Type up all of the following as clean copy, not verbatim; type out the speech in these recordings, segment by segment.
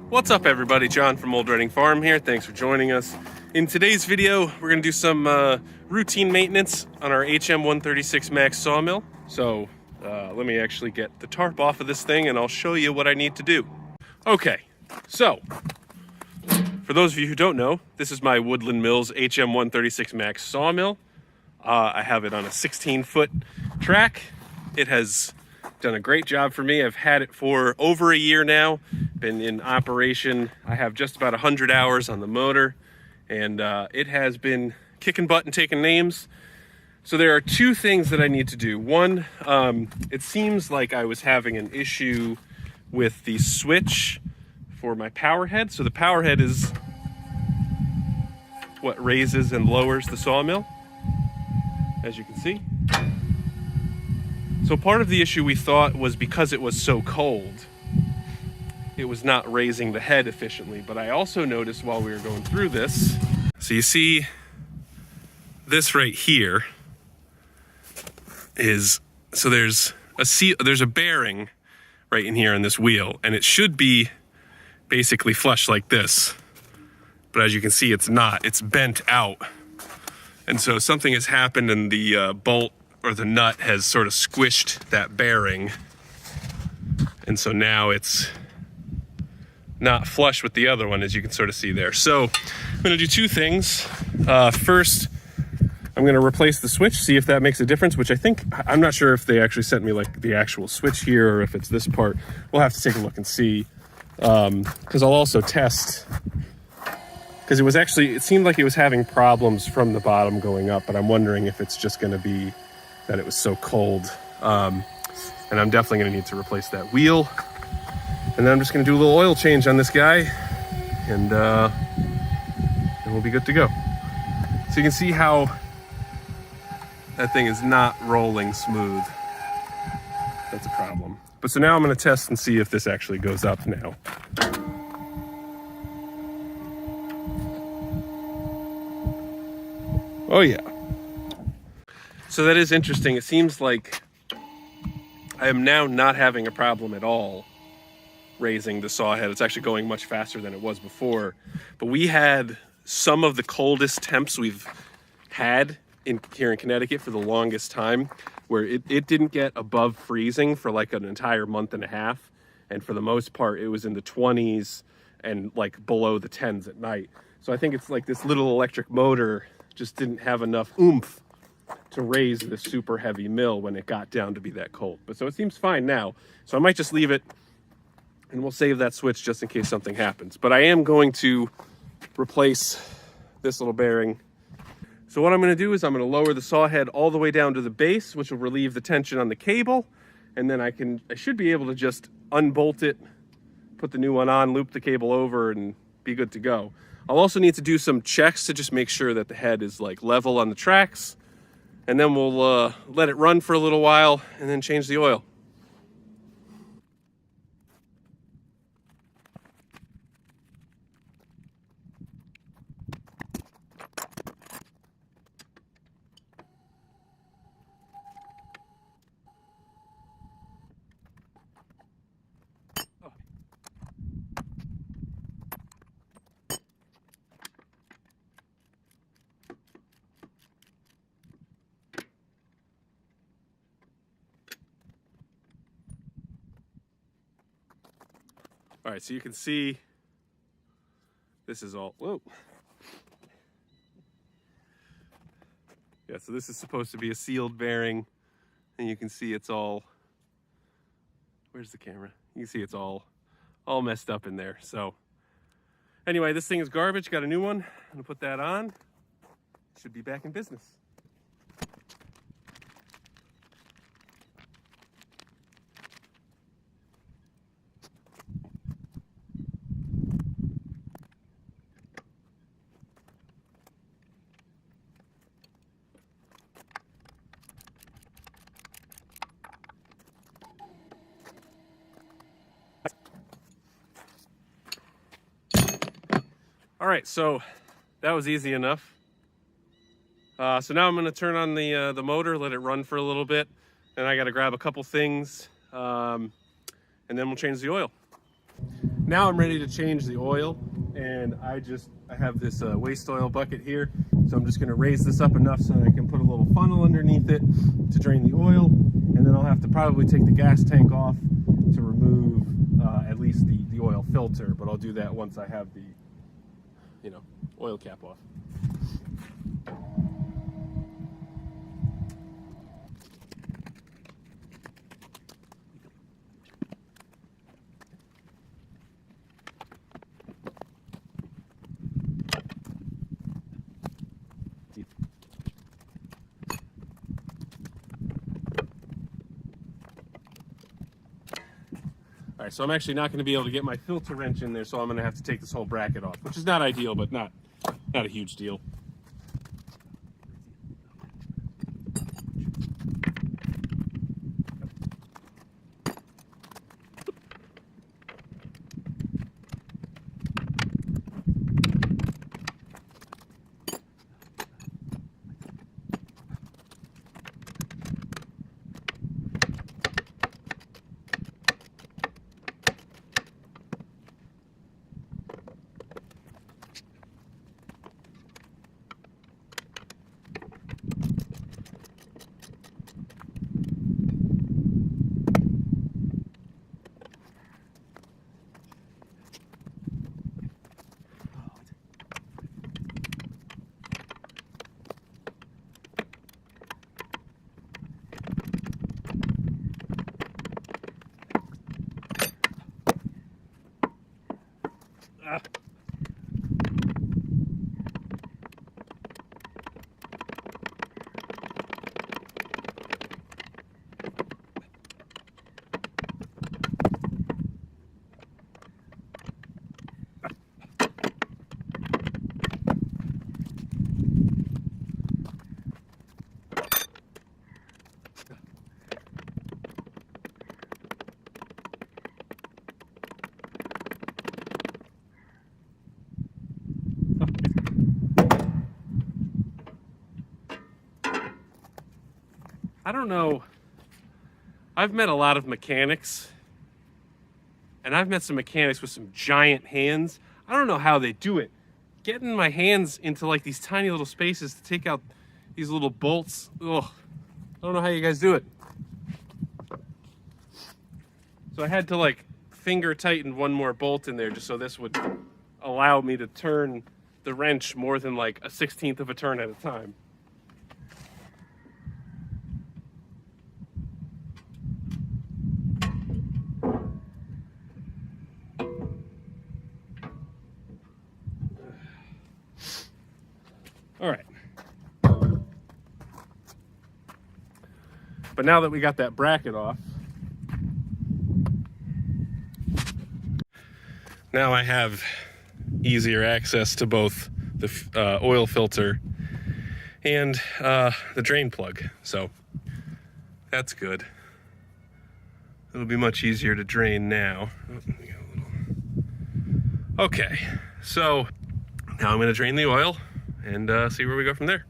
What's up everybody, John from Old Reading Farm here. Thanks for joining us. In today's video, we're gonna do some routine maintenance on our HM136MAX sawmill. So let me actually get the tarp off of this thing and I'll show you what I need to do. Okay, so for those of you who don't know, this is my Woodland Mills HM136MAX sawmill. I have it on a 16-foot track. It has done a great job for me. I've had it for over a year now, been in operation. I have just about 100 hours on the motor, and it has been kicking butt and taking names. So there are two things that I need to do. One, it seems like I was having an issue with the switch for my power head. So the power head is what raises and lowers the sawmill, as you can see. So part of the issue we thought was because it was so cold, it was not raising the head efficiently. But I also noticed while we were going through this, so you see this right here is, so there's a bearing right in here on this wheel, and it should be basically flush like this. But as you can see, it's not, it's bent out. And so something has happened and the bolt or the nut has sort of squished that bearing. And so now it's not flush with the other one, as you can sort of see there. So I'm gonna do two things. First, I'm gonna replace the switch, see if that makes a difference, which I think, I'm not sure if they actually sent me like the actual switch here or if it's this part. We'll have to take a look and see. Because I'll also test, because it seemed like it was having problems from the bottom going up, but I'm wondering if it's just gonna be that it was so cold. And I'm definitely gonna need to replace that wheel. And then I'm just gonna do a little oil change on this guy, and we'll be good to go. So you can see how that thing is not rolling smooth. That's a problem. But so now I'm gonna test and see if this actually goes up now. Oh yeah. So that is interesting. It seems like I am now not having a problem at all raising the saw head. It's actually going much faster than it was before. But we had some of the coldest temps we've had here in Connecticut for the longest time, where it didn't get above freezing for like an entire month and a half. And for the most part, it was in the 20s and like below the 10s at night. So I think it's like this little electric motor just didn't have enough oomph to raise the super heavy mill when it got down to be that cold. But so it seems fine now. So I might just leave it and we'll save that switch just in case something happens. But I am going to replace this little bearing. So what I'm gonna do is I'm gonna lower the saw head all the way down to the base, which will relieve the tension on the cable. And then I should be able to just unbolt it, put the new one on, loop the cable over, and be good to go. I'll also need to do some checks to just make sure that the head is like level on the tracks. And then we'll let it run for a little while and then change the oil. All right, so you can see this is all, whoa. Yeah, so this is supposed to be a sealed bearing, and you can see it's all, where's the camera? You can see it's all messed up in there. So anyway, this thing is garbage, got a new one. I'm gonna put that on. Should be back in business. All right, so that was easy enough. So now I'm going to turn on the motor, let it run for a little bit, and I got to grab a couple things, and then we'll change the oil. now I'm ready to change the oil, and I have this waste oil bucket here, so I'm just going to raise this up enough so that I can put a little funnel underneath it to drain the oil, and then I'll have to probably take the gas tank off to remove at least the oil filter, but I'll do that once I have the, you know, oil cap off. All right, so I'm actually not going to be able to get my filter wrench in there, so I'm going to have to take this whole bracket off, which is not ideal, but not a huge deal. I don't know. I've met a lot of mechanics, and I've met some mechanics with some giant hands. I don't know how they do it. Getting my hands into like these tiny little spaces to take out these little bolts. Ugh. I don't know how you guys do it. So I had to like finger tighten one more bolt in there just so this would allow me to turn the wrench more than like a 1/16 of a turn at a time. All right. But now that we got that bracket off, now I have easier access to both the oil filter and the drain plug. So that's good. It'll be much easier to drain now. Okay, so now I'm going to drain the oil and see where we go from there.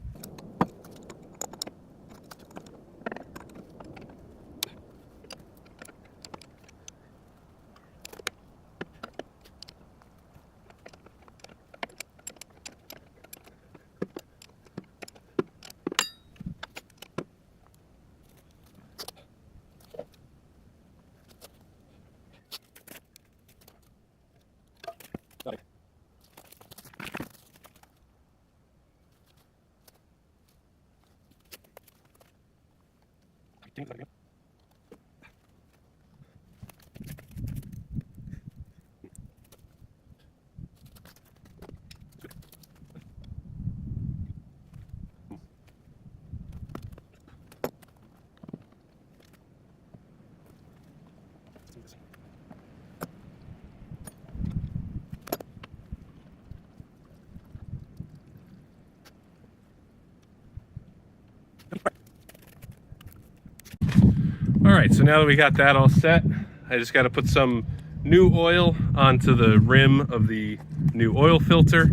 All right, so now that we got that all set, I just got to put some new oil onto the rim of the new oil filter,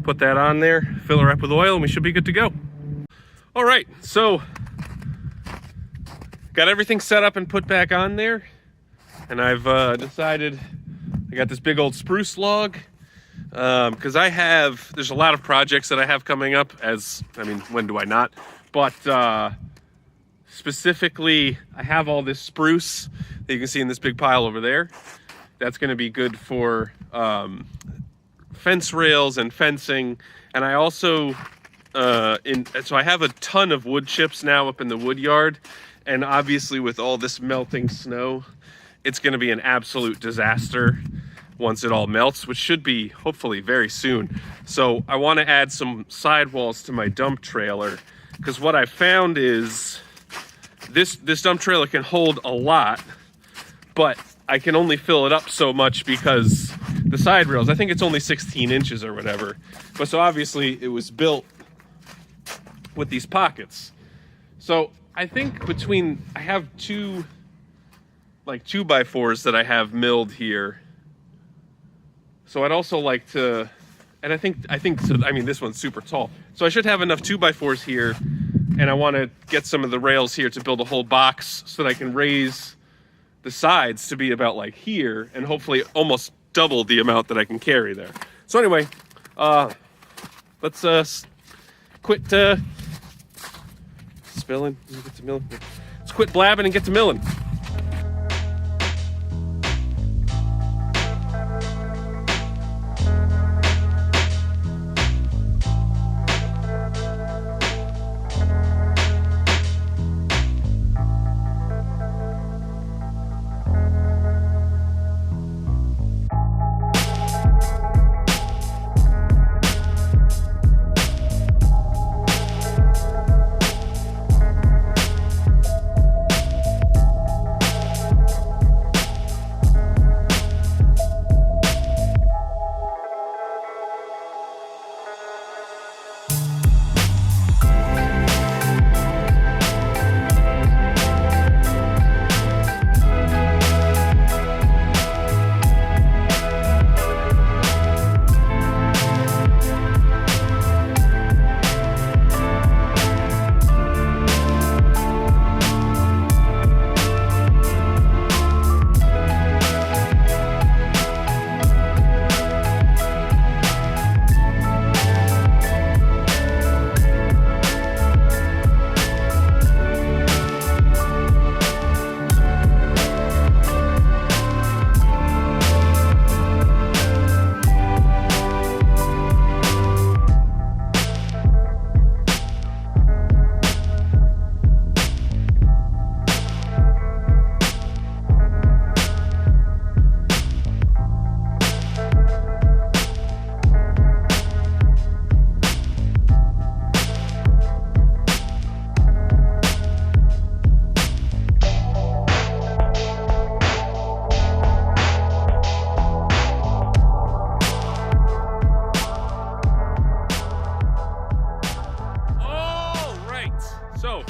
put that on there, fill her up with oil, and we should be good to go. All right, so got everything set up and put back on there, and I've decided I got this big old spruce log because there's a lot of projects that I have coming up, when do I not? But specifically, I have all this spruce that you can see in this big pile over there. That's going to be good for fence rails and fencing. And I also, so I have a ton of wood chips now up in the wood yard. And obviously with all this melting snow, it's going to be an absolute disaster once it all melts, which should be hopefully very soon. So I want to add some sidewalls to my dump trailer, because what I found is this dump trailer can hold a lot, but I can only fill it up so much because the side rails, I think it's only 16 inches or whatever. But so obviously it was built with these pockets. So I think I have two 2x4s that I have milled here. So I'd also like to, and I think this one's super tall. So I should have enough 2x4s here, and I want to get some of the rails here to build a whole box so that I can raise the sides to be about like here, and hopefully almost double the amount that I can carry there. So anyway, let's quit spilling and get to milling. Let's quit blabbing and get to milling.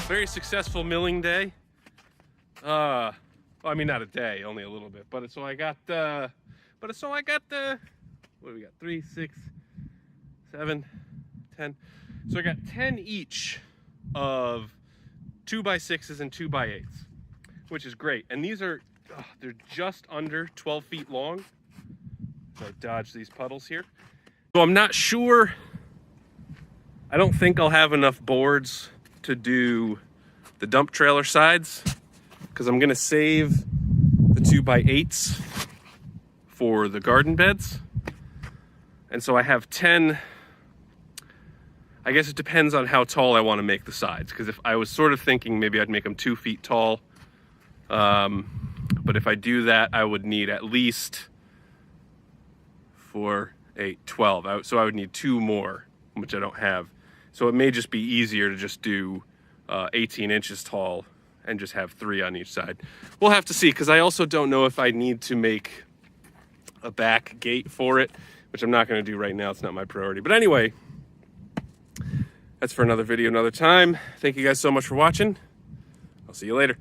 Very successful milling day. Well, I mean, not a day, only a little bit. But so I got what do we got? 3, 6, 7, 10. So I got 10 each of 2x6s and 2x8s, which is great. And these are, they're just under 12 feet long. So I dodge these puddles here. So I'm not sure. I don't think I'll have enough boards to do the dump trailer sides, because I'm gonna save the 2x8s for the garden beds. And so I have 10, I guess it depends on how tall I want to make the sides, because if I was sort of thinking maybe I'd make them 2 feet tall, but if I do that, I would need at least 4, 8, 12. So I would need 2 more, which I don't have. So it may just be easier to just do 18 inches tall and just have 3 on each side. We'll have to see, because I also don't know if I need to make a back gate for it, which I'm not going to do right now. It's not my priority. But anyway, that's for another video another time. Thank you guys so much for watching. I'll see you later.